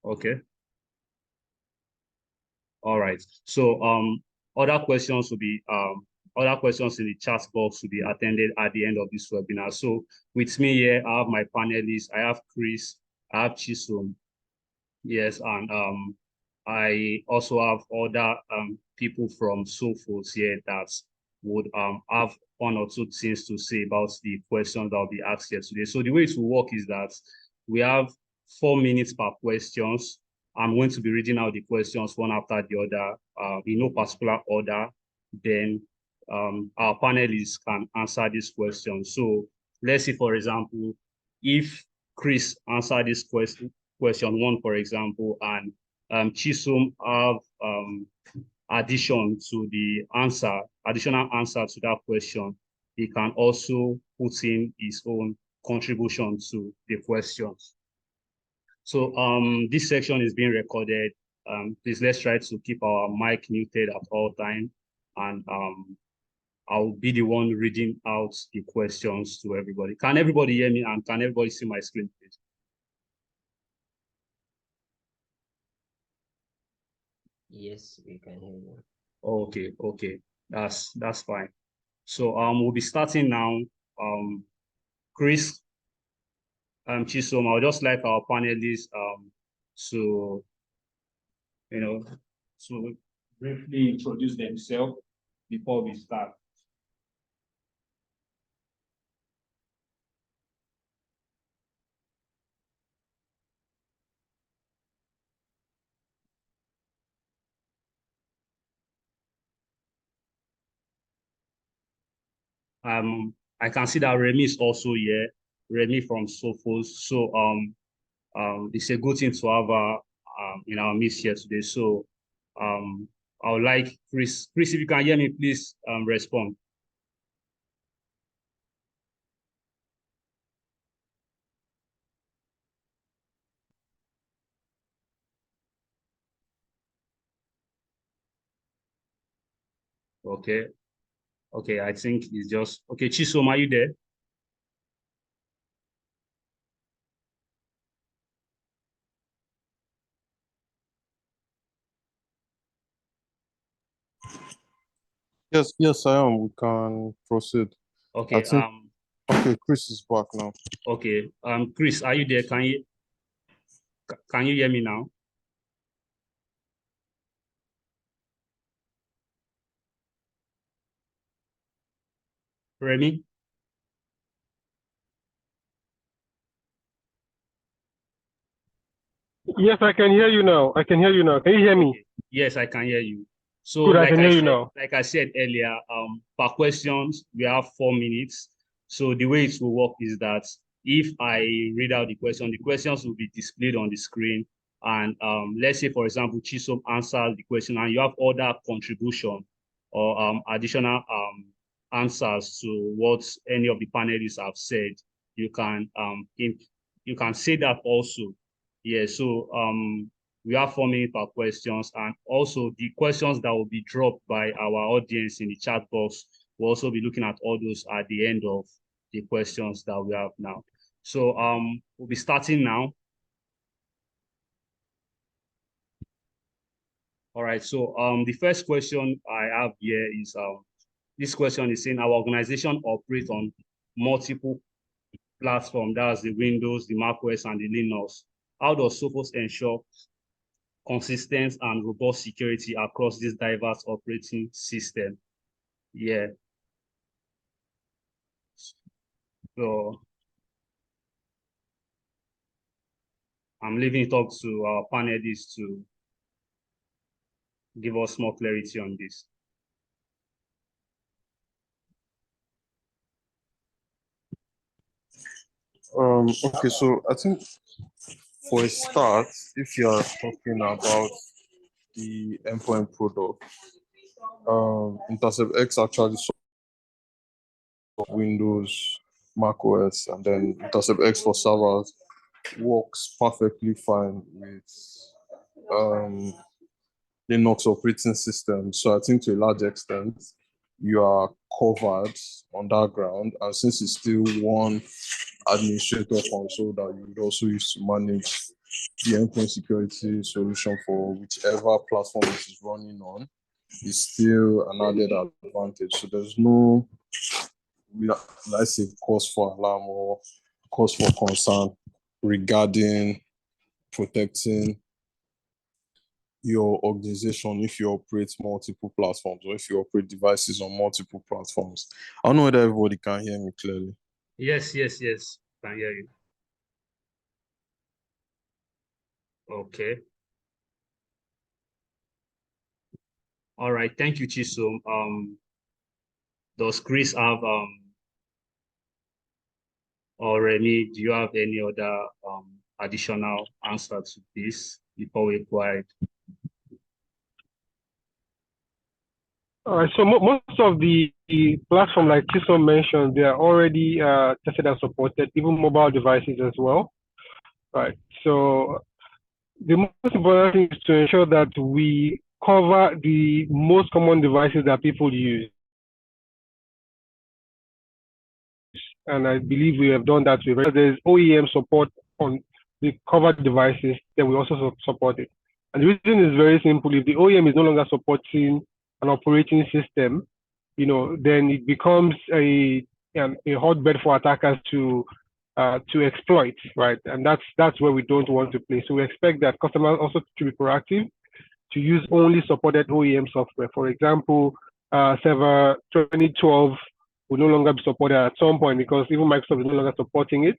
Okay. All right. So other questions will be other questions in the chat box will be attended at the end of this webinar. So with me here, I have my panelists. I have Chris, I have Chisom. Yes, and I also have other people from Sophos here that would have one or two things to say about the questions that will be asked here today. So the way it will work is that we have 4 minutes per questions. I'm going to be reading out the questions one after the other in no particular order. Then our panelists can answer these questions. So let's say, for example, if Chris answered this question 1, for example, and Chisom have addition to the answer, additional answer to that question, he can also put in his own contribution to the questions. So this section is being recorded. Please let's try to keep our mic muted at all time, and I'll be the one reading out the questions to everybody. Can everybody hear me, and can everybody see my screen, please? Yes, we can hear you. Okay, that's fine. So we'll be starting now. Chris, Chisom, I would just like our panelists to to briefly introduce themselves before we start. I can see that Remy is also here. Remy from Sophos. So it's a good thing to have her in our midst here today. So I would like Chris. Chris, if you can hear me, please respond. Okay. Okay, I think it's just okay. Chisom, are you there? Yes, I am. We can proceed. Okay. Okay, Chris is back now. Okay. Chris, are you there? Can you hear me now? Remy? Yes, I can hear you now. I can hear you now. Can you hear me? Okay. Yes, I can hear you. So good, I can hear you now. Like I said earlier, per questions, we have 4 minutes. So the way it will work is that if I read out the questions will be displayed on the screen. And let's say, for example, Chisom answers the question and you have other contribution or additional answers to what any of the panelists have said, you can say that also. Yeah, so we have 4 minutes per questions, and also the questions that will be dropped by our audience in the chat box, we'll also be looking at all those at the end of the questions that we have now. So we'll be starting now. All right, so the first question I have here is this question is saying our organization operates on multiple platforms, that's the Windows, the macOS, and the Linux. How does Sophos ensure consistent and robust security across this diverse operating system? Yeah. So I'm leaving it up to our panelists to give us more clarity on this. Okay, so I think for a start, if you are talking about the endpoint product, Intercept X actually supports Windows, Mac OS, and then Intercept X for servers works perfectly fine with Linux operating system. So I think to a large extent, you are covered on that ground. And since it's still one administrator console that you would also use to manage the endpoint security solution for whichever platform it is running on is still an added advantage. So there's no, let's say, cause for alarm or cause for concern regarding protecting your organization if you operate multiple platforms or if you operate devices on multiple platforms. I don't know whether everybody can hear me clearly. Yes. Can hear you. Okay. All right. Thank you, Chisom. Does Chris have or Remy, do you have any other additional answer to this before we go ahead? All right. So most of the platform, like Chisom mentioned, they are already tested and supported, even mobile devices as well. Right. So the most important thing is to ensure that we cover the most common devices that people use. And I believe we have done that. There's OEM support on the covered devices, then we also support it. And the reason is very simple. If the OEM is no longer supporting an operating system, then it becomes a hotbed for attackers to exploit, right? And that's where we don't want to play. So we expect that customers also to be proactive, to use only supported OEM software. For example, Server 2012 will no longer be supported at some point because even Microsoft is no longer supporting it.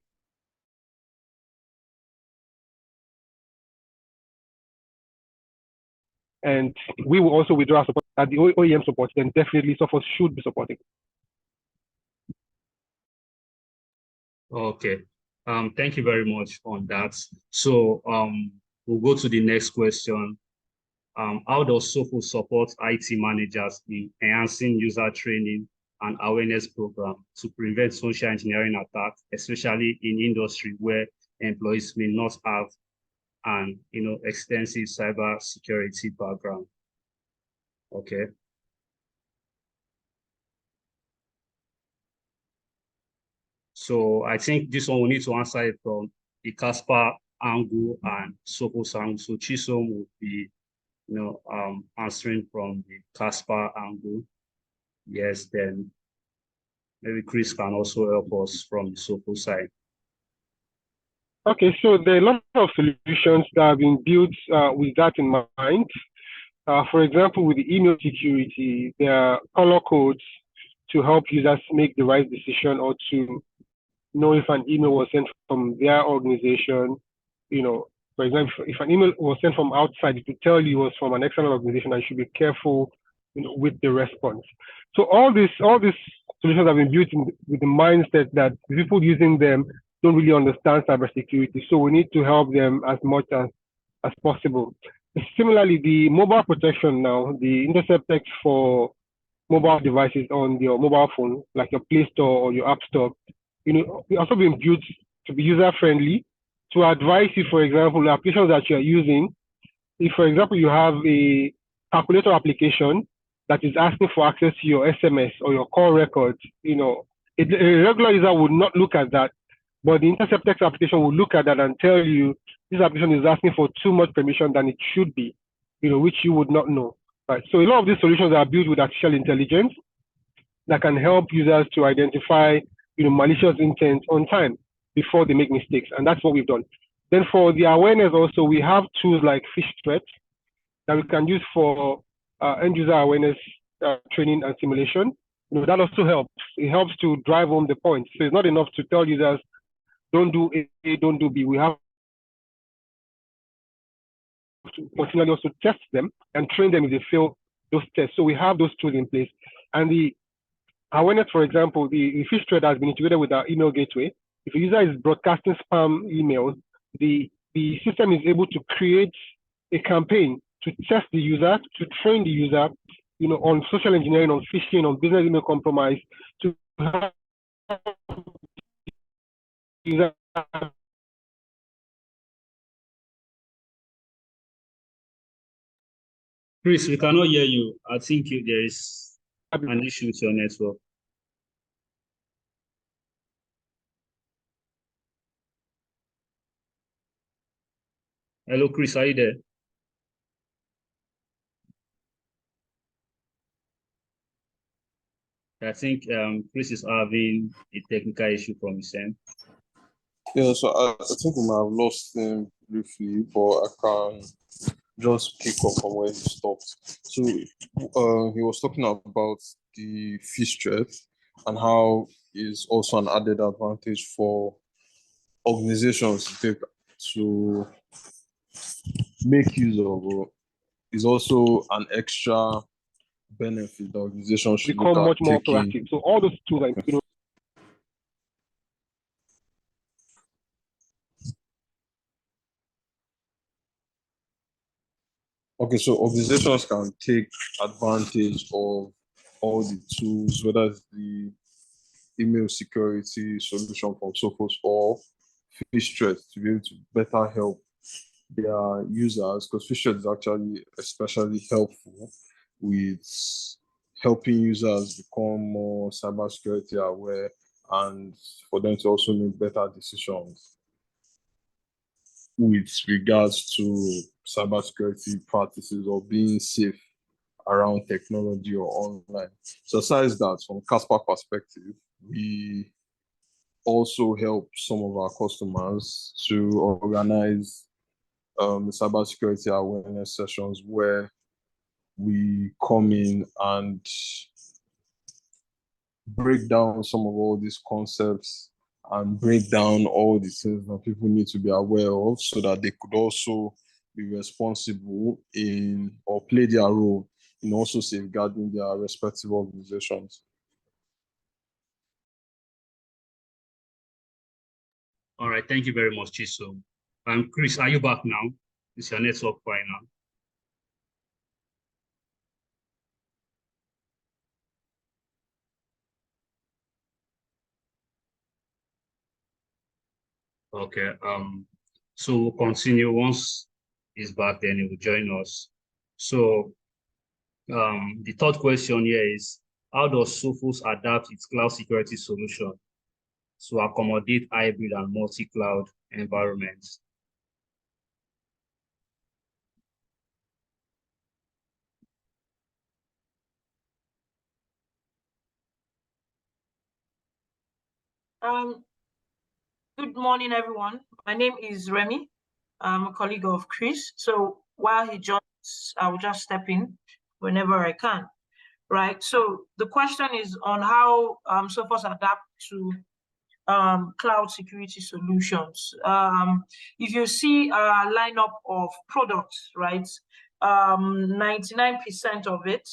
And we will also withdraw support at the OEM support, then definitely Sophos should be supporting. Okay. Thank you very much on that. So we'll go to the next question. How does Sophos support IT managers in enhancing user training and awareness program to prevent social engineering attacks, especially in industry where employees may not have an extensive cyber security background? Okay. So I think this one we need to answer it from the Casper angle and Sophos angle. So Chisom will be answering from the Casper angle. Yes, then maybe Chris can also help us from the Sophos side. Okay, so there are a lot of solutions that have been built with that in mind. For example, with the email security, there are color codes to help users make the right decision or to know if an email was sent from their organization. For example, if an email was sent from outside, it would tell you it was from an external organization, and you should be careful, with the response. So all these solutions have been built with the mindset that the people using them don't really understand cybersecurity. So we need to help them as much as possible. Similarly, the mobile protection now, the intercept text for mobile devices on your mobile phone, like your Play Store or your App Store, it's also been built to be user-friendly, to advise you, for example, the applications that you're using. If, for example, you have a calculator application that is asking for access to your SMS or your call records, a regular user would not look at that, but the intercept text application will look at that and tell you this application is asking for too much permission than it should be, which you would not know. Right. So a lot of these solutions are built with artificial intelligence that can help users to identify, malicious intent on time before they make mistakes. And that's what we've done. Then for the awareness also, we have tools like fish threats that we can use for end user awareness training and simulation. That also helps. It helps to drive home the point. So it's not enough to tell users, don't do A, don't do B. We have to continually also test them and train them if they fail those tests. So we have those tools in place. And the awareness, for example, the fish thread has been integrated with our email gateway. If a user is broadcasting spam emails, the system is able to create a campaign to test the user, to train the user, on social engineering, on phishing, on business email compromise, to have user. Chris, we cannot hear you. I think there is an issue with your network. Hello, Chris, are you there? I think Chris is having a technical issue from his end. Yeah, so I think we might have lost him briefly, but I can just pick up from where he stopped. So he was talking about the fee threat and how is also an added advantage for organizations to make use of. Is also an extra benefit the organization should look become at much more taking. proactive. So all those tools are. Okay, so organizations can take advantage of all the tools, whether it's the email security solution from Sophos or fish threat to be able to better help their users, because fish threat is actually especially helpful with helping users become more cybersecurity aware and for them to also make better decisions with regards to cybersecurity practices or being safe around technology or online. So besides that, from Casper perspective, we also help some of our customers to organize cybersecurity awareness sessions where we come in and break down some of all these concepts and break down all the things that people need to be aware of so that they could also be responsible in or play their role in also safeguarding their respective organizations. All right, thank you very much, Chiso. Chris, are you back now? Is your network fine now? Okay, so we'll continue. Once he's back, then he will join us. So the third question here is, how does Sophos adapt its cloud security solution to accommodate hybrid and multi-cloud environments? Good morning, everyone. My name is Remy. I'm a colleague of Chris. So while he joins, I will just step in whenever I can. Right. So the question is on how Sophos adapt to cloud security solutions. If you see a lineup of products, right, 99% of it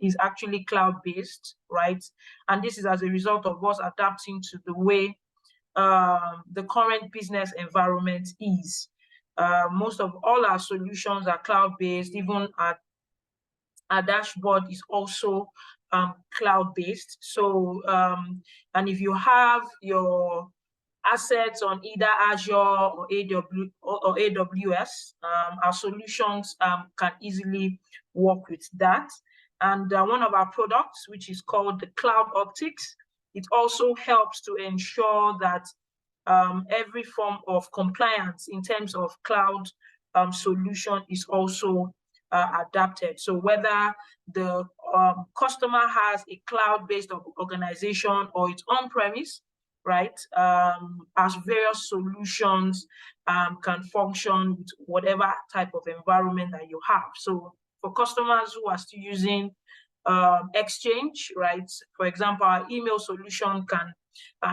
is actually cloud-based, right? And this is as a result of us adapting to the way the current business environment is. Most of all our solutions are cloud-based, even our dashboard is also cloud-based. So, and if you have your assets on either Azure or AWS, our solutions can easily work with that. And one of our products, which is called the Cloud Optics, it also helps to ensure that every form of compliance in terms of cloud solution is also adapted. So whether the customer has a cloud-based organization or it's on-premise, right, as various solutions can function with whatever type of environment that you have. So for customers who are still using Exchange, right, for example, our email solution can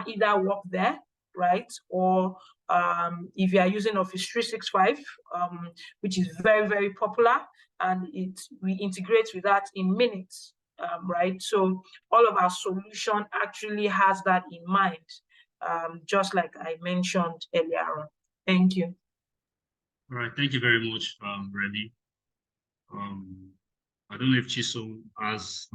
either work there, right, or if you are using Office 365, which is very, very popular, and we integrate with that in minutes, right? So all of our solution actually has that in mind, just like I mentioned earlier on. Thank you. All right, thank you very much, Remy. I don't know if Chiso has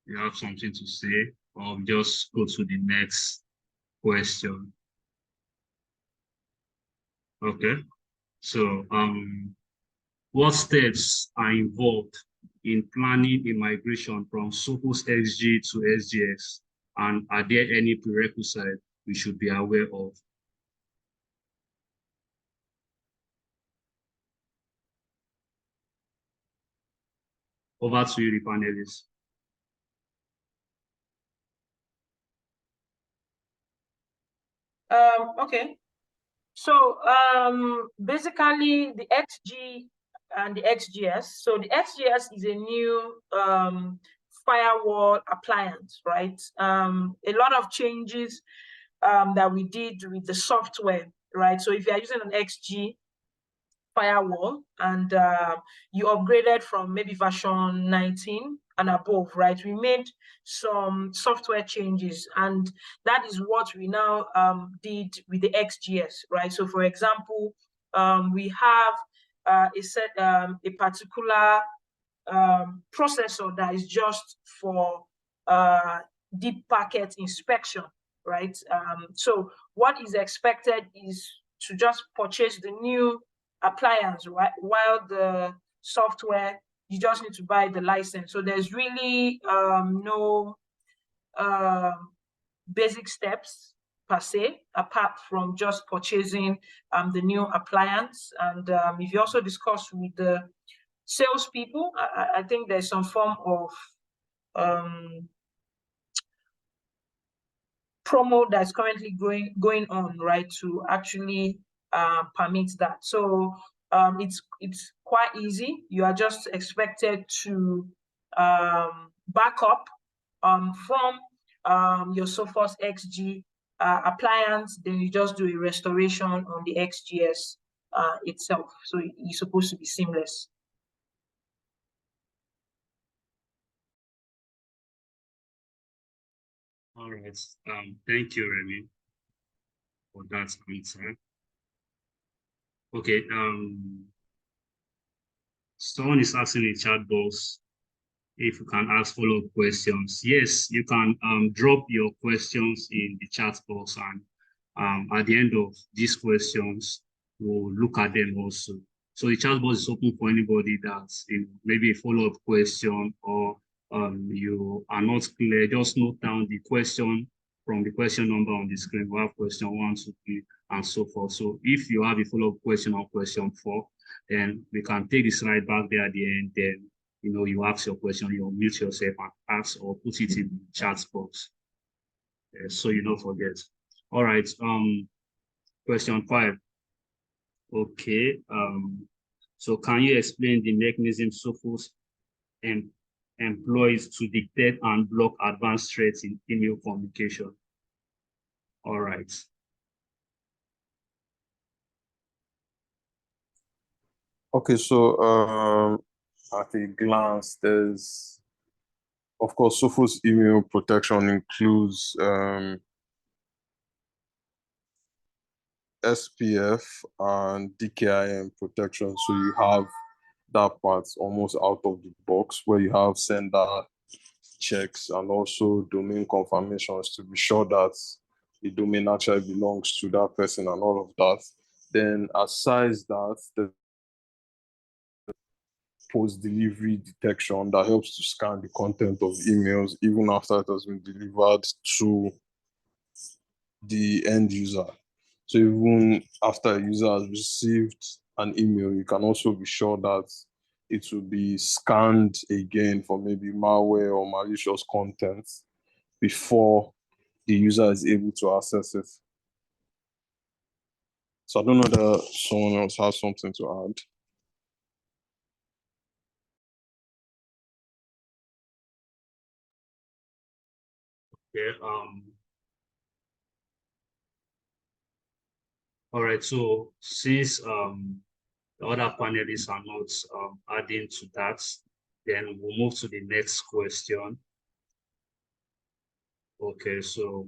you have something to say, or just go to the next question. Okay, so what steps are involved in planning a migration from Sophos XG to SGX, and are there any prerequisites we should be aware of? Over to you, the panelists. Okay. So basically the XG and the XGS. So the XGS is a new firewall appliance, right? A lot of changes that we did with the software, right? So if you are using an XG firewall and you upgraded from maybe version 19 and above, right? We made some software changes, and that is what we now did with the XGS, right? So for example, we have a particular processor that is just for deep packet inspection, right? So what is expected is to just purchase the new appliance, right? While the software, you just need to buy the license. So there's really no basic steps per se, apart from just purchasing the new appliance. And if you also discuss with the salespeople, I think there's some form of promo that's currently going on, right, to actually permit that. So it's quite easy. You are just expected to back up from your Sophos XG appliance, then you just do a restoration on the XGS itself. So it's supposed to be seamless. All right. Thank you, Remy, for that answer. Okay. Someone is asking in chat box if you can ask follow-up questions. Yes, you can drop your questions in the chat box, and at the end of these questions, we'll look at them also. So the chat box is open for anybody that's in maybe a follow-up question, or you are not clear. Just note down the question from the question number on the screen. We have question 1, 2, 3, and so forth. So if you have a follow-up question on question 4, then we can take the slide back there at the end. Then you ask your question, you mute yourself and ask or put it in the chat box, so you don't forget. All right. Question 5. Okay. So can you explain the mechanism Sophos employs to detect and block advanced threats in email communication? All right. Okay, so at a glance, there's, of course, Sophos email protection includes SPF and DKIM protection. So you have that part almost out of the box, where you have sender checks and also domain confirmations to be sure that the domain actually belongs to that person and all of that. Then aside that, the post-delivery detection that helps to scan the content of emails even after it has been delivered to the end user. So even after a user has received an email, you can also be sure that it will be scanned again for maybe malware or malicious content before the user is able to access it. So I don't know that someone else has something to add. Yeah. All right. So since the other panelists are not adding to that, then we'll move to the next question. Okay. So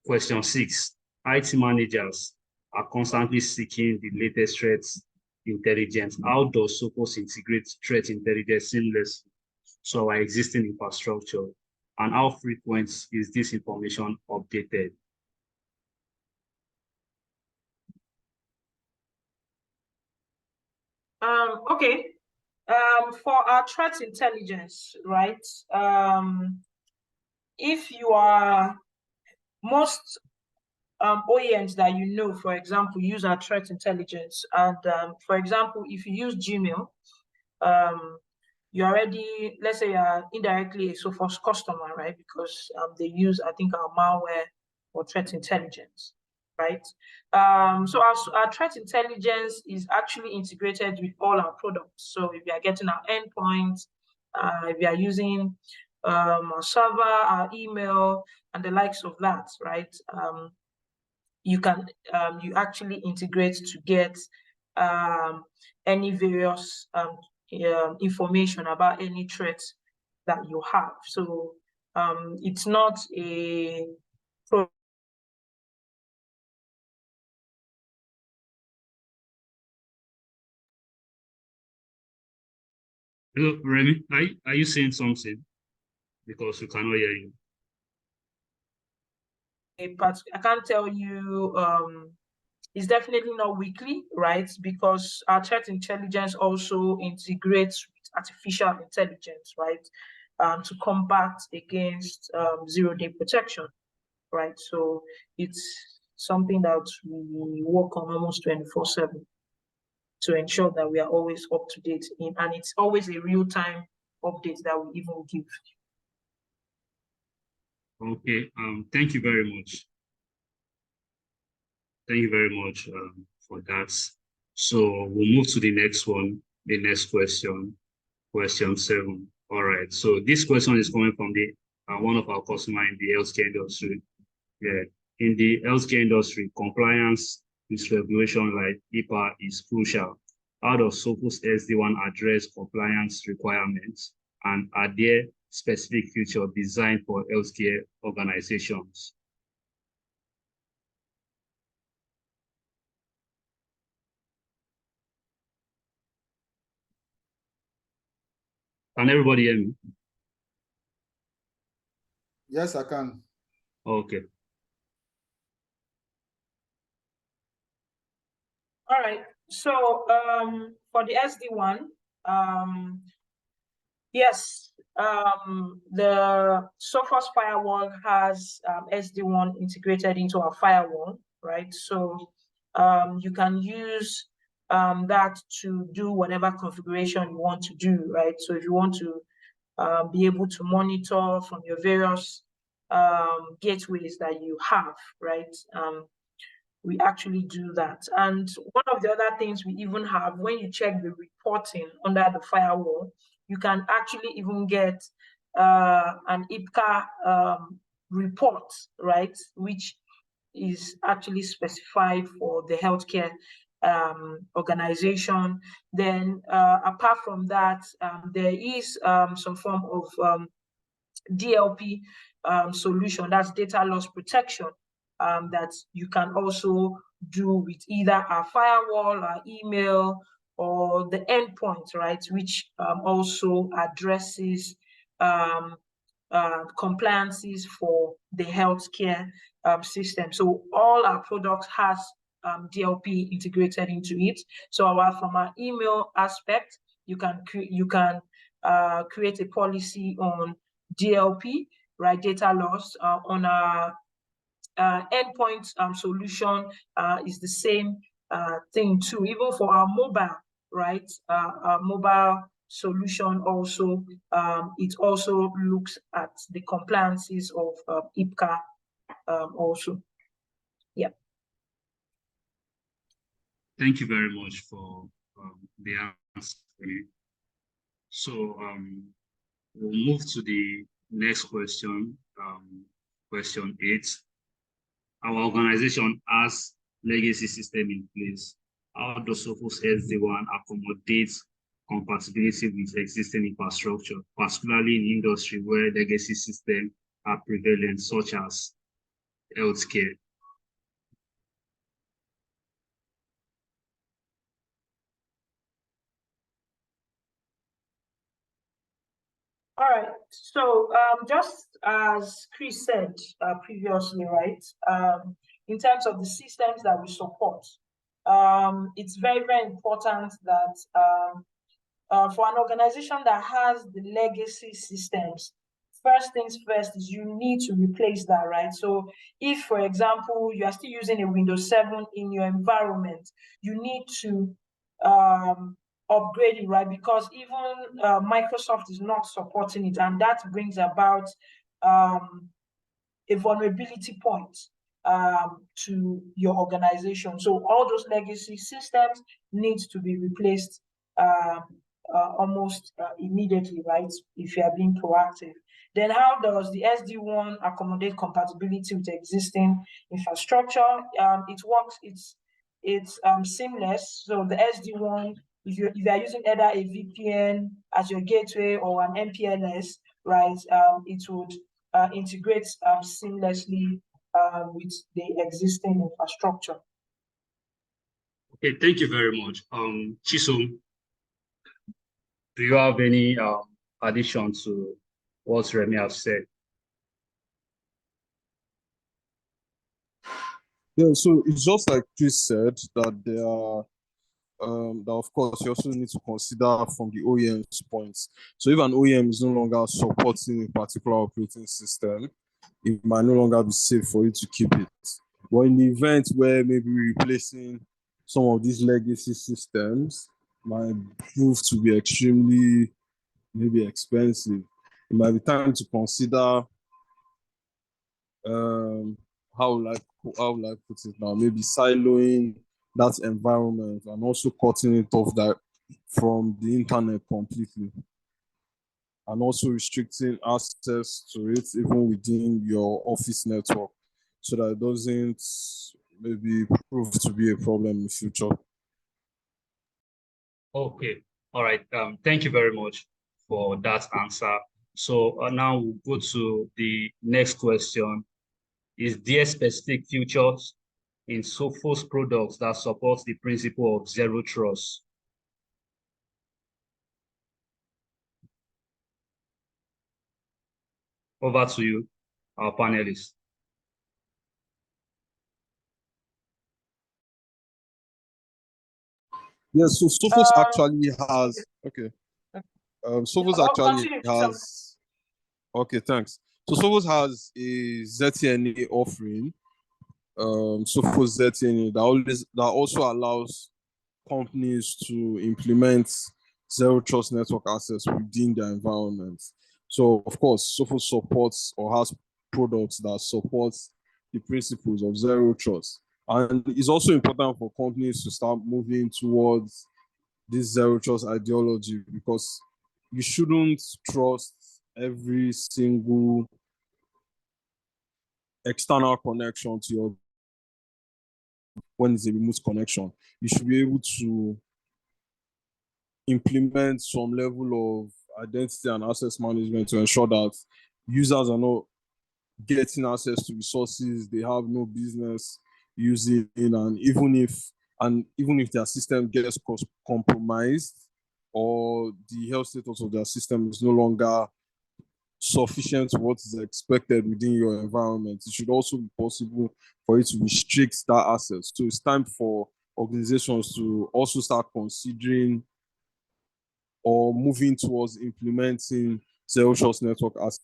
question 6. IT managers are constantly seeking the latest threats intelligence. How does Sophos integrate threat intelligence seamlessly to our existing infrastructure? And how frequent is this information updated? Okay. For our threat intelligence, right? If you are most OEMs that for example, use our threat intelligence. And for example, if you use Gmail, you already, let's say you're indirectly a Sophos customer, right? Because they use, I think, our malware or threat intelligence, right? So our threat intelligence is actually integrated with all our products. So if you are getting our endpoints, if you are using our server, our email, and the likes of that, right? You can you actually integrate to get any various information about any threats that you have. So it's not a Hello, Remy, are you saying something? Because we cannot hear you. But I can't tell you it's definitely not weekly, right? Because our threat intelligence also integrates with artificial intelligence, right? To combat against zero-day protection, right? So it's something that we work on almost 24/7 to ensure that we are always up to date and it's always a real-time update that we even give. Okay, thank you very much. Thank you very much for that. So we'll move to the next one, the next question, question 7. All right, so this question is coming from the one of our customers in the healthcare industry. Yeah, in the healthcare industry, compliance with regulation like HIPAA is crucial. How does Sophos SD1 address compliance requirements, and are there specific features designed for healthcare organizations? Can everybody hear me? Yes, I can. Okay. All right. So for the SD1, yes, the Sophos firewall has SD1 integrated into our firewall, right? So you can use that to do whatever configuration you want to do, right? So if you want to be able to monitor from your various gateways that you have, right? We actually do that. And one of the other things we even have, when you check the reporting under the firewall, you can actually even get an IPCA report, right? Which is actually specified for the healthcare organization. Then apart from that, there is some form of DLP solution, that's data loss protection, that you can also do with either our firewall, our email, or the endpoint, right, which also addresses compliances for the healthcare system. So all our products has DLP integrated into it. So from our email aspect, you can create a policy on DLP, right, data loss. On our endpoint solution is the same thing too. Even for our mobile, right, our mobile solution also, it also looks at the compliances of IPCA also. Yeah. Thank you very much for the answer. So we'll move to the next question, question 8. Our organization has legacy system in place. How does Sophos SD1 accommodate compatibility with existing infrastructure, particularly in industry where legacy systems are prevalent, such as healthcare? All right. So just as Chris said previously, right, in terms of the systems that we support, it's very, very important that for an organization that has the legacy systems, first things first is you need to replace that, right? So if, for example, you are still using a Windows 7 in your environment, you need to upgrade it, right? Because even Microsoft is not supporting it, and that brings about a vulnerability point to your organization. So all those legacy systems need to be replaced almost immediately, right? If you are being proactive. Then how does the SD-WAN accommodate compatibility with existing infrastructure? It works, it's seamless. So the SD-WAN, if you are using either a VPN as your gateway or an MPLS, right, it would integrate seamlessly with the existing infrastructure. Okay, thank you very much. Chisom, do you have any addition to what Remy has said? Yeah, so it's just like Chris said that there are that of course you also need to consider from the OEM's points. So if an OEM is no longer supporting a particular operating system, it might no longer be safe for you to keep it. But in the event where maybe replacing some of these legacy systems might prove to be extremely maybe expensive, it might be time to consider how will I put it now? Maybe siloing that environment and also cutting it off that from the internet completely, and also restricting access to it even within your office network, so that it doesn't maybe prove to be a problem in future. Okay, all right. Thank you very much for that answer. So now we'll go to the next question. Is there specific features in Sophos products that supports the principle of zero trust? Over to you, our panelists. Yes, so Sophos actually has, okay. Sophos actually has, okay, thanks. So Sophos has a ZTNA offering, Sophos ZTNA, that also allows companies to implement zero trust network access within their environment. So of course, Sophos supports or has products that support the principles of zero trust. And it's also important for companies to start moving towards this zero trust ideology, because you shouldn't trust every single external connection to your, when it's a remote connection. You should be able to implement some level of identity and access management to ensure that users are not getting access to resources they have no business using, and even if their system gets compromised, or the health status of their system is no longer sufficient to what is expected within your environment, it should also be possible for you to restrict that access. So it's time for organizations to also start considering or moving towards implementing zero trust network as.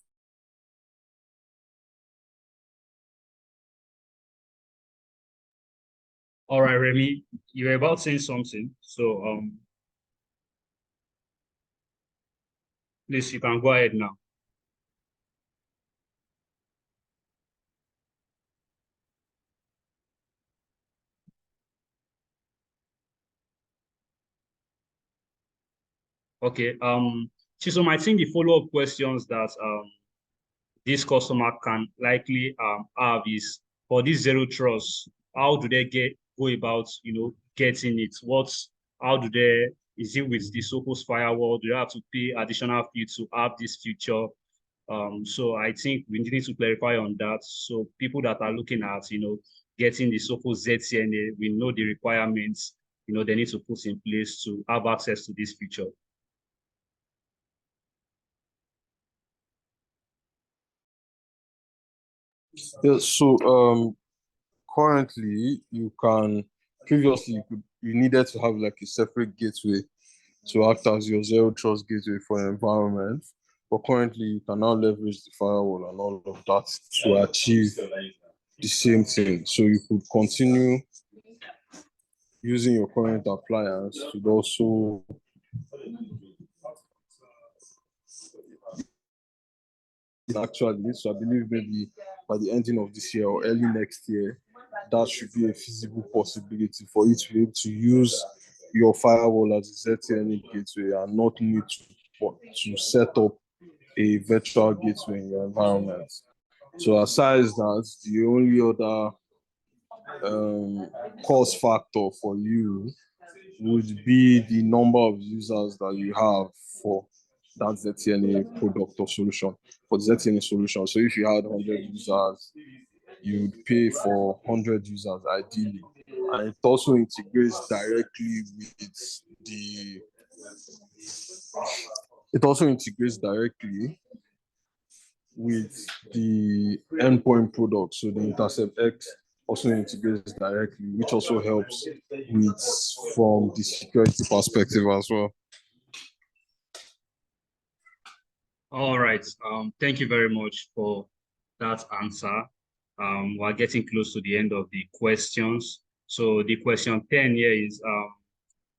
All right, Remy, you were about saying something. So please, you can go ahead now. Okay. Chisom, I think the follow-up questions that this customer can likely have is, for this zero trust, how do they go about getting it? How do they, is it with the Sophos firewall? Do you have to pay additional fee to have this feature? So I think we need to clarify on that. So people that are looking at getting the Sophos ZTNA, we know the requirements they need to put in place to have access to this feature. Yeah, so currently previously you needed to have like a separate gateway to act as your zero trust gateway for your environment. But currently you can now leverage the firewall and all of that to achieve the same thing. So you could continue using your current appliance to also Actually, so I believe maybe by the ending of this year or early next year, that should be a feasible possibility for you to be able to use your firewall as a ZTNA gateway and not need to set up a virtual gateway in your environment. So aside that, the only other cost factor for you would be the number of users that you have for that ZTNA product or solution, for the ZTNA solution. So if you had 100 users, you would pay for 100 users ideally. And it also integrates directly with the it also integrates directly with the endpoint product. So the Intercept X also integrates directly, which also helps with from the security perspective as well. All right. Thank you very much for that answer. We're getting close to the end of the questions. So the question 10 here is,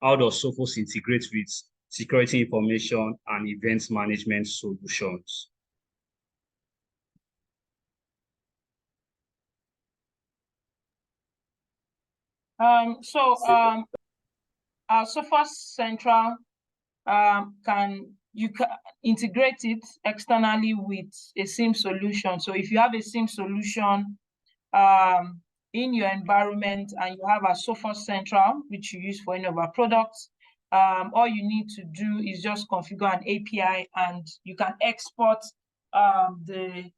how does Sophos integrate with security information and events management solutions? Sophos Central can integrate it externally with a SIEM solution. So if you have a SIEM solution in your environment and you have a Sophos Central, which you use for any of our products, all you need to do is just configure an API and you can export the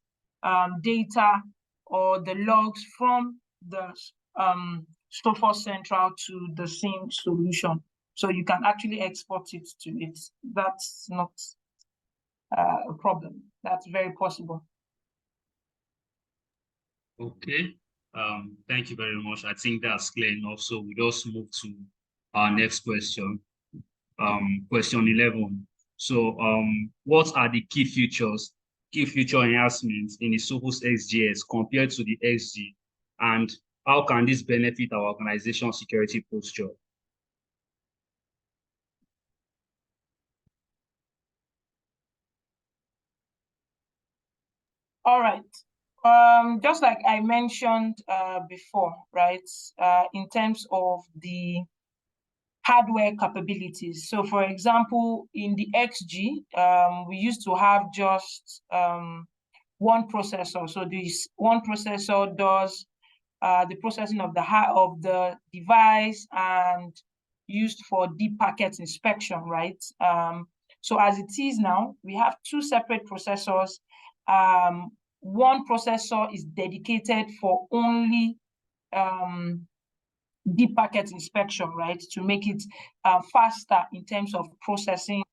data or the logs from the Sophos Central to the SIEM solution. So you can actually export it to it. That's not a problem. That's very possible. Okay. Thank you very much. I think that's clear enough. So we just move to our next question. Question 11. So what are the key feature enhancements in the Sophos XGS compared to the XG? And how can this benefit our organization security posture? All right. Just like I mentioned before, right? In terms of the hardware capabilities. So for example, in the XG, we used to have just one processor. So this one processor does the processing of the device and used for deep packet inspection, right? So as it is now, we have two separate processors. One processor is dedicated for only deep packet inspection, right? To make it faster in terms of processing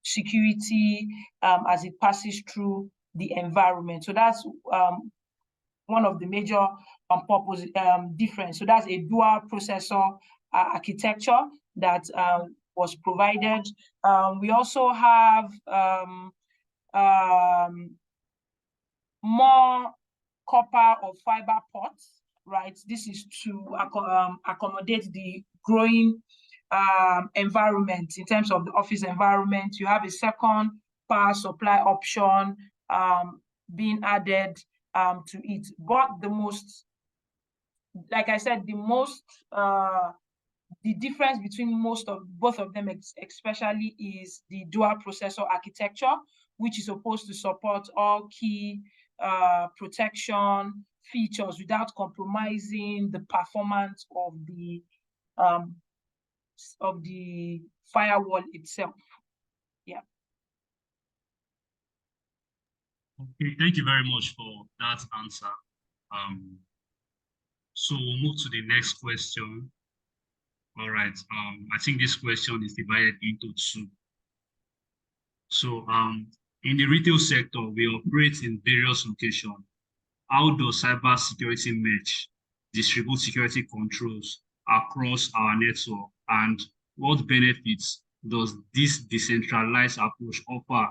security as it passes through the environment. So that's one of the major difference. So that's a dual processor architecture that was provided. We also have more copper or fiber ports, right? This is to accommodate the growing environment in terms of the office environment. You have a second power supply option being added to it. But the most, like I said, the difference between both of them especially is the dual processor architecture, which is supposed to support all key protection features without compromising the performance of the firewall itself. Yeah. Okay, thank you very much for that answer. So we'll move to the next question. All right. I think this question is divided into two. So in the retail sector, we operate in various locations. How does cybersecurity mesh distribute security controls across our network, and what benefits does this decentralized approach offer,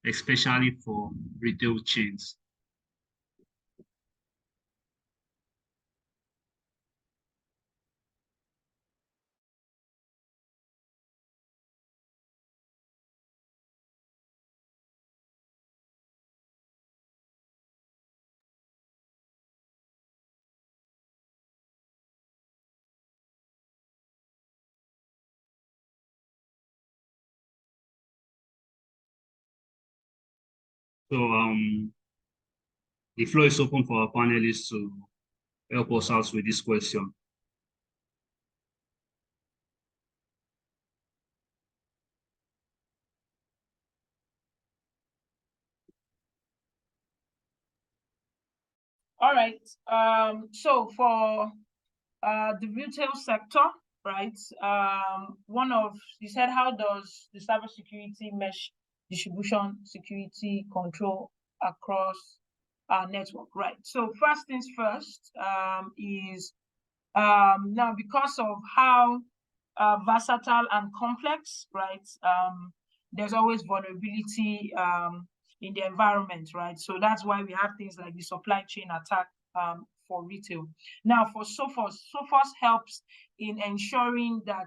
especially for retail chains? So the floor is open for our panelists to help us out with this question. All right. So for the retail sector, right? You said, how does the cybersecurity mesh distribution security control across our network, right? So first things first is now, because of how versatile and complex, right? There's always vulnerability in the environment, right? So that's why we have things like the supply chain attack for retail. Now, for Sophos helps in ensuring that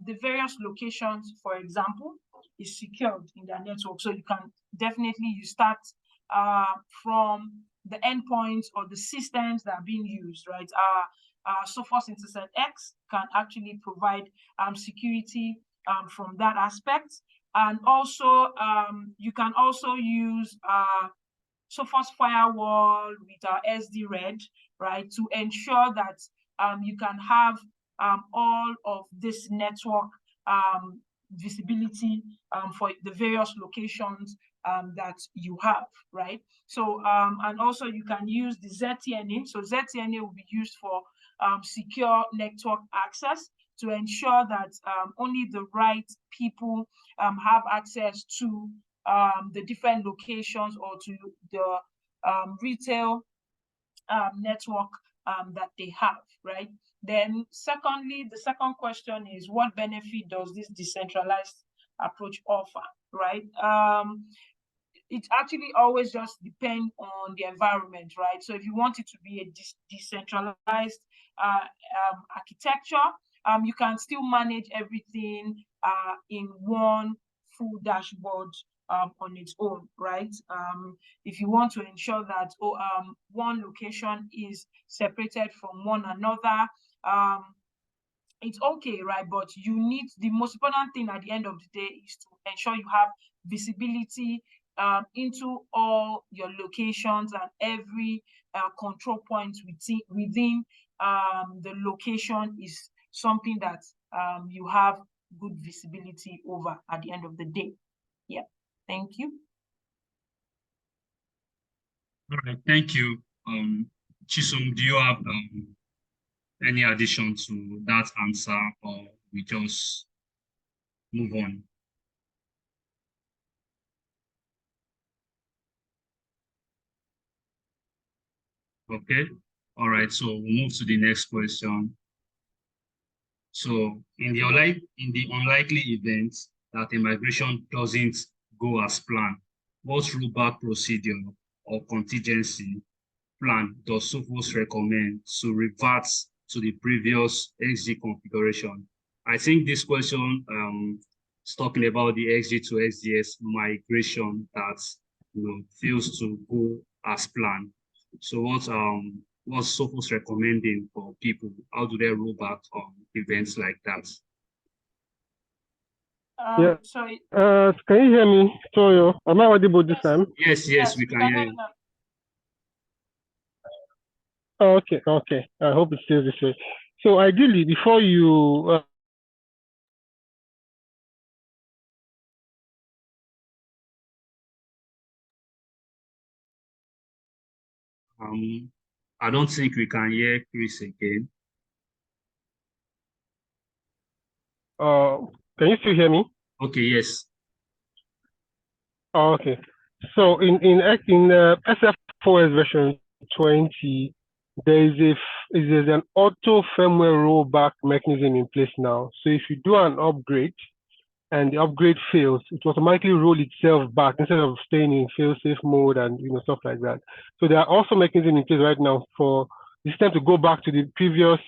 the various locations, for example, is secured in their network. So you can definitely, you start from the endpoints or the systems that are being used, right? Sophos Intercept X can actually provide security from that aspect. And also, you can also use Sophos Firewall with our SD-Red, right, to ensure that you can have all of this network visibility for the various locations that you have, right? So, and also you can use the ZTNA. So ZTNA will be used for secure network access to ensure that only the right people have access to the different locations or to the retail network that they have, right? Then secondly, the second question is, what benefit does this decentralized approach offer, right? It actually always just depends on the environment, right? So if you want it to be a decentralized architecture, you can still manage everything in one full dashboard on its own, right? If you want to ensure that one location is separated from one another, it's okay, right? But you need, the most important thing at the end of the day is to ensure you have visibility into all your locations, and every control point within the location is something that you have good visibility over at the end of the day. Yeah, thank you. All right, thank you. Chisom, do you have any addition to that answer, or we just move on? Okay, all right, so we'll move to the next question. So in the unlikely event that a migration doesn't go as planned, what rollback procedure or contingency plan does Sophos recommend to revert to the previous XG configuration? I think this question is talking about the XG to XDS migration that fails to go as planned. So what's Sophos recommending for people? How do they roll back on events like that? Yeah. Sorry. Can you hear me, Toyo? Am I audible this time? Yes, we can hear you. Oh, okay. I hope it stays this way. So ideally, before you I don't think we can hear Chris again. can you still hear me? Okay, yes. Oh, okay. So in SFOS version 20, there's an auto firmware rollback mechanism in place now. So if you do an upgrade and the upgrade fails, it automatically roll itself back instead of staying in fail-safe mode and stuff like that. So there are also mechanisms in place right now for the system to go back to the previous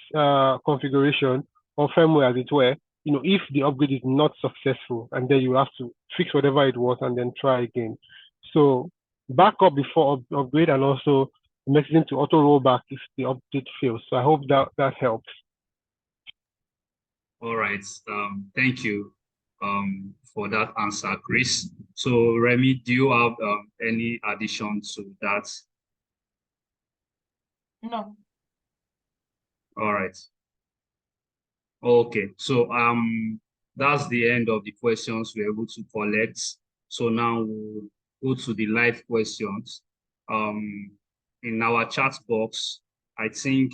configuration or firmware, as it were, if the upgrade is not successful, and then you have to fix whatever it was and then try again. So back up before upgrade, and also the mechanism to auto rollback if the update fails. So I hope that helps. All right. Thank you. for that answer, Chris. So Remy, do you have any addition to that? No. All right. Okay, so that's the end of the questions we're able to collect. So now we'll go to the live questions. In our chat box, I think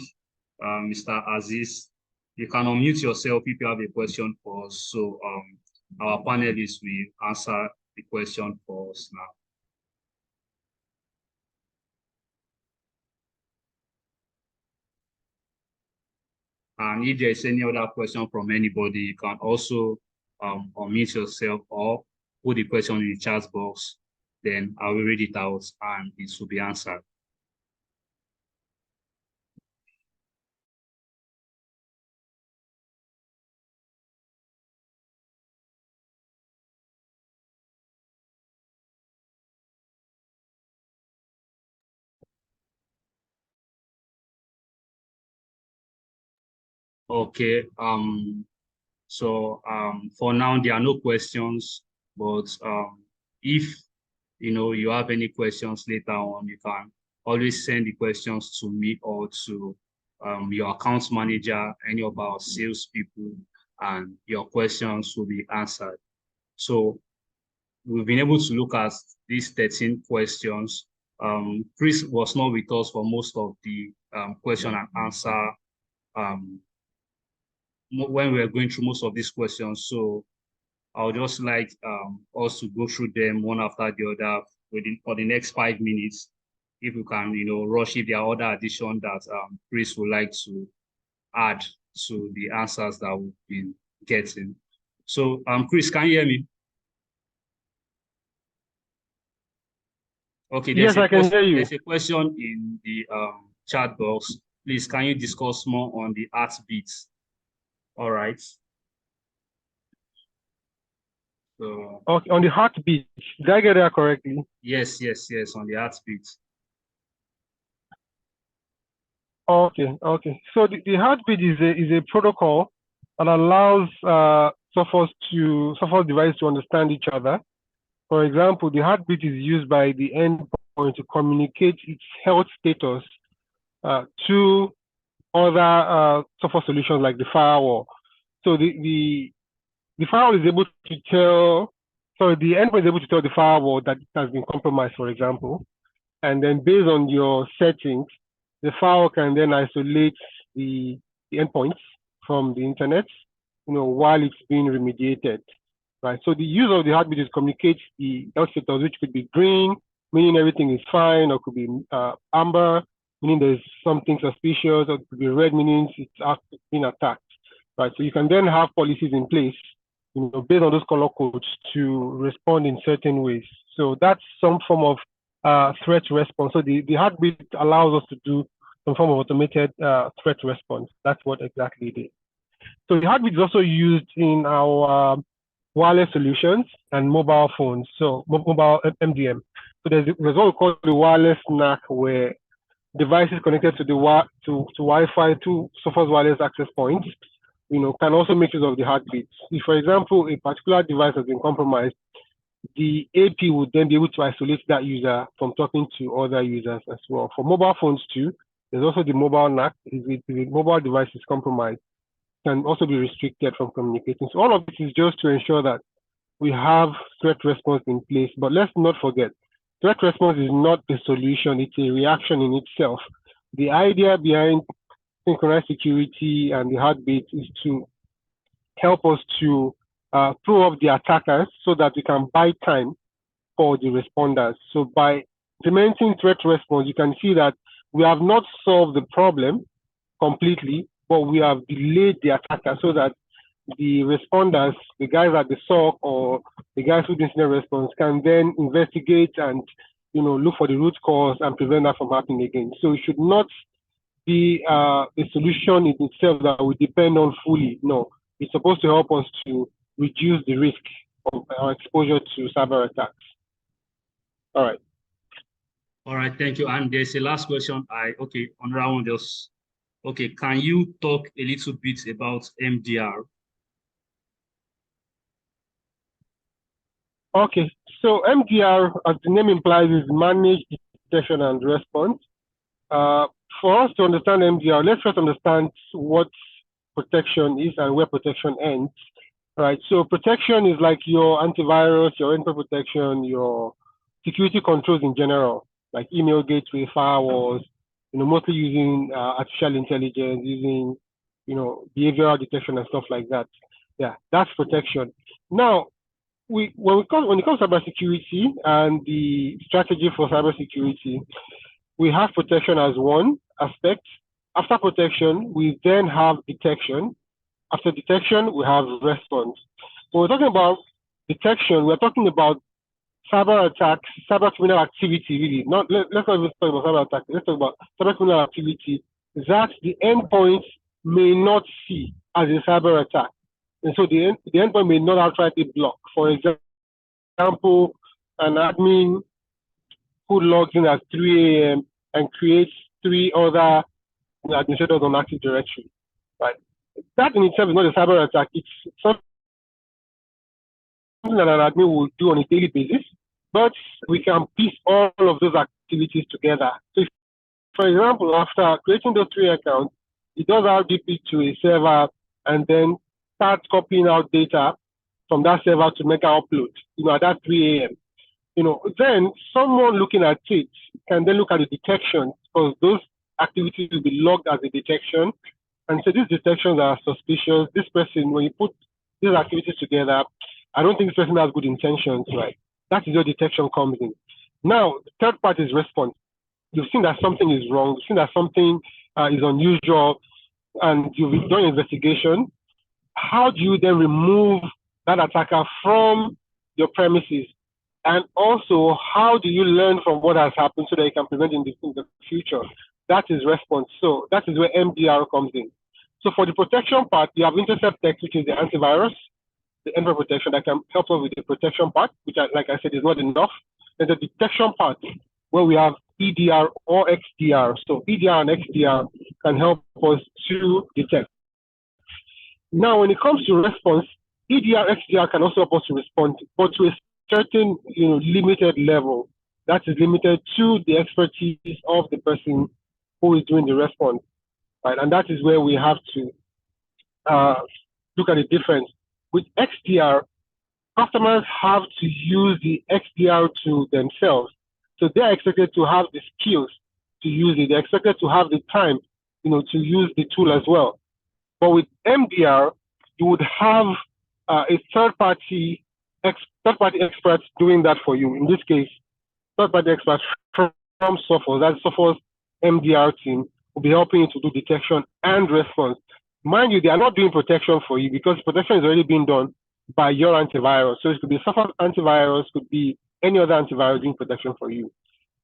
Mr. Aziz, you can unmute yourself if you have a question for us. So our panelists will answer the question for us now. And if there's any other question from anybody, you can also unmute yourself or put the question in the chat box. Then I will read it out and it will be answered. Okay. So for now there are no questions, but if you have any questions later on, you can always send the questions to me or to your account manager, any of our sales people, and your questions will be answered. So we've been able to look at these 13 questions. Chris was not with us for most of the question and answer when we were going through most of these questions. So I would just like us to go through them one after the other for the next 5 minutes. If you can, rush if there are other additions that Chris would like to add to the answers that we've been getting. So Chris, can you hear me? Okay, yes, I can hear you. There's a question in the chat box. Please, can you discuss more on the heartbeats? All right. So, okay, on the heartbeat, did I get that correctly? Yes, on the heartbeat. Okay. So the heartbeat is a protocol that allows software devices to understand each other. For example, the heartbeat is used by the endpoint to communicate its health status to other software solutions like the firewall. So the firewall is able to tell, the endpoint is able to tell the firewall that it has been compromised, for example. And then based on your settings, the firewall can then isolate the endpoints from the internet, while it's being remediated, right? So the use of the heartbeat is communicates the health status, which could be green, meaning everything is fine, or could be amber, meaning there's something suspicious, or it could be red, meaning it's being attacked, right? So you can then have policies in place, based on those color codes to respond in certain ways. So that's some form of threat response. So the heartbeat allows us to do some form of automated threat response. That's what exactly it is. So the heartbeat is also used in our wireless solutions and mobile phones. So mobile MDM. So there's what we call the wireless NAC, where devices connected to the Wi-Fi to software's wireless access points, can also make use of the heartbeat. If, for example, a particular device has been compromised, the AP would then be able to isolate that user from talking to other users as well. For mobile phones too, there's also the mobile NAC. If the mobile device is compromised, can also be restricted from communicating. So all of this is just to ensure that we have threat response in place. But let's not forget, threat response is not the solution, it's a reaction in itself. The idea behind synchronized security and the heartbeat is to help us to throw off the attackers so that we can buy time for the responders. So by implementing threat response, you can see that we have not solved the problem completely, but we have delayed the attacker so that the responders, the guys at the SOC or the guys who do incident response, can then investigate and look for the root cause and prevent that from happening again. So it should not be a solution in itself that we depend on fully. No, it's supposed to help us to reduce the risk of our exposure to cyber attacks. All right. All right, thank you. And there's a last question. On round just. Okay, can you talk a little bit about MDR? Okay, so MDR, as the name implies, is managed detection and response. For us to understand MDR, let's first understand what protection is and where protection ends. Right. So protection is like your antivirus, your endpoint protection, your security controls in general, like email gateway, firewalls. Mostly using artificial intelligence, using behavioral detection and stuff like that. Yeah, that's protection. Now, when it comes to cybersecurity and the strategy for cybersecurity, we have protection as one aspect. After protection, we then have detection. After detection, we have response. When we're talking about detection, we're talking about cyber attacks, cyber criminal activity, really. Let's not even talk about cyber attacks. Let's talk about cyber criminal activity that the endpoint may not see as a cyber attack. And so the endpoint may not outrightly block. For example, an admin who logs in at 3 a.m. and creates 3 other administrators on Active Directory, right? That in itself is not a cyber attack. It's something that an admin will do on a daily basis, but we can piece all of those activities together. So, for example, after creating those 3 accounts, it does RDP to a server and then starts copying out data from that server to make an upload, at that 3 a.m. Then someone looking at it can then look at the detection, because those activities will be logged as a detection. And so these detections are suspicious. This person, when you put these activities together, I don't think this person has good intentions, right? That is where detection comes in. Now, the third part is response. You've seen that something is wrong. You've seen that something is unusual, and you've done an investigation. How do you then remove that attacker from your premises? And also, how do you learn from what has happened so that you can prevent in the future? That is response. So that is where MDR comes in. So for the protection part, you have Intercept Tech, which is the antivirus, the endpoint protection that can help us with the protection part, which, like I said, is not enough. And the detection part, where we have EDR or XDR. So EDR and XDR can help us to detect. Now, when it comes to response, EDR, XDR can also help us to respond, but to a certain, limited level that is limited to the expertise of the person who is doing the response, right? And that is where we have to look at the difference. With XDR, customers have to use the XDR to themselves. So they're expected to have the skills to use it. They're expected to have the time, to use the tool as well. But with MDR, you would have a third-party experts doing that for you. In this case, third-party experts from Sophos, that's Sophos MDR team, will be helping you to do detection and response. Mind you, they are not doing protection for you because protection is already being done by your antivirus. So it could be Sophos antivirus, could be any other antivirus doing protection for you.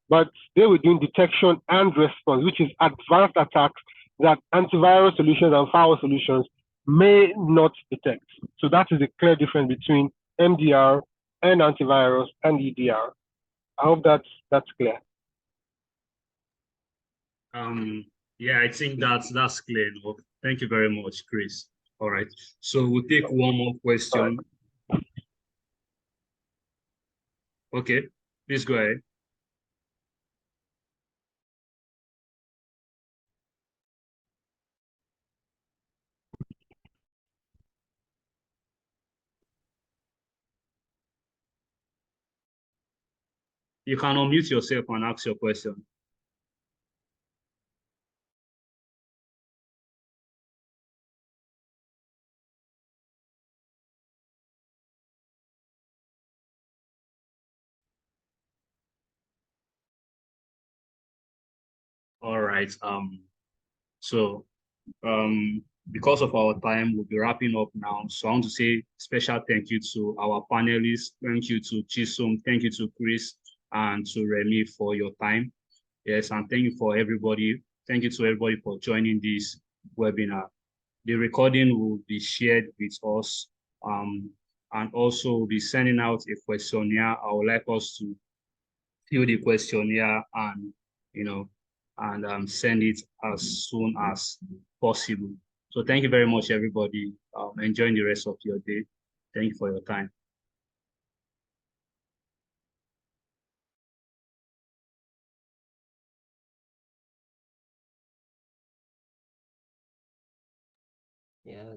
But they were doing detection and response, which is advanced attacks that antivirus solutions and firewall solutions may not detect. So that is a clear difference between MDR and antivirus and EDR. I hope that's clear. Yeah, I think that's clear enough. Thank you very much, Chris. All right. So we'll take one more question. Okay, please go ahead. You can unmute yourself and ask your question. All right. Because of our time, we'll be wrapping up now. So I want to say special thank you to our panelists. Thank you to Chisom. Thank you to Chris and to Remy for your time. Yes, and thank you for everybody. Thank you to everybody for joining this webinar. The recording will be shared with us, and also we'll be sending out a questionnaire. I would like us to fill the questionnaire and send it as soon as possible. So thank you very much, everybody. Enjoy the rest of your day. Thank you for your time. Yeah,